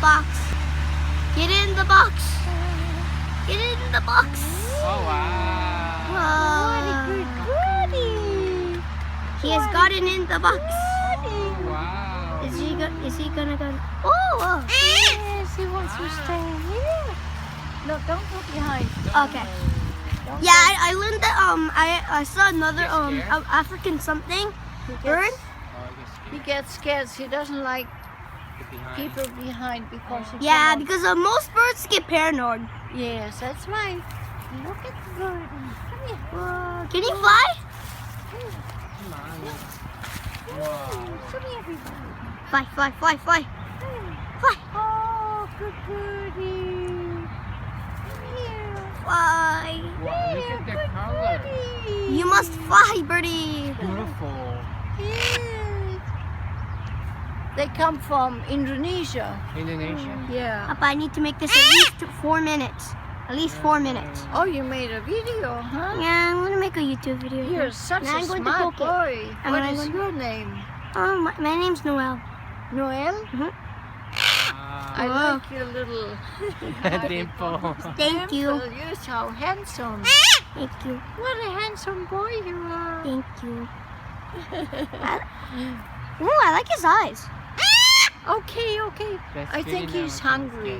box. Get in the box. Get in the box. Oh wow. What a good goodie. He has gotten in the box. Oh wow. Is he gonna go? Oh. Yes, he wants to stay here. No, don't go behind. Okay. Don't Yeah, I learned that. I saw another Get scared? African something He bird. gets, Oh, I guess he gets scared. He doesn't like get behind. people behind because he Yeah, cannot- because most birds get paranoid. Yes, that's right. Look at the bird. Come here. Whoa. Can he fly? Come on. Hey, Wow. come here, everybody. Fly, fly, fly, fly, Hey. fly, Oh, good birdie. Come here. fly. Wow, look at the Good color. birdie. You must fly, birdie. Beautiful. Yes. They come from Indonesia. Indonesia. Yeah. Papa, I need to make this at least 4 minutes. At least 4 minutes. Oh, you made a video, huh? Yeah, I'm gonna make a YouTube video. You're such Now a I'm going to smart cook it. boy. I'm What gonna is go- your name? Oh, my name's Noel. Noel? Wow. I Whoa. like your little Dimple. Thank you. dimple. You're so handsome. Thank you. What a handsome boy you are. Thank you. Ooh, I like his eyes. Okay, okay. That's I good think enough. he's hungry.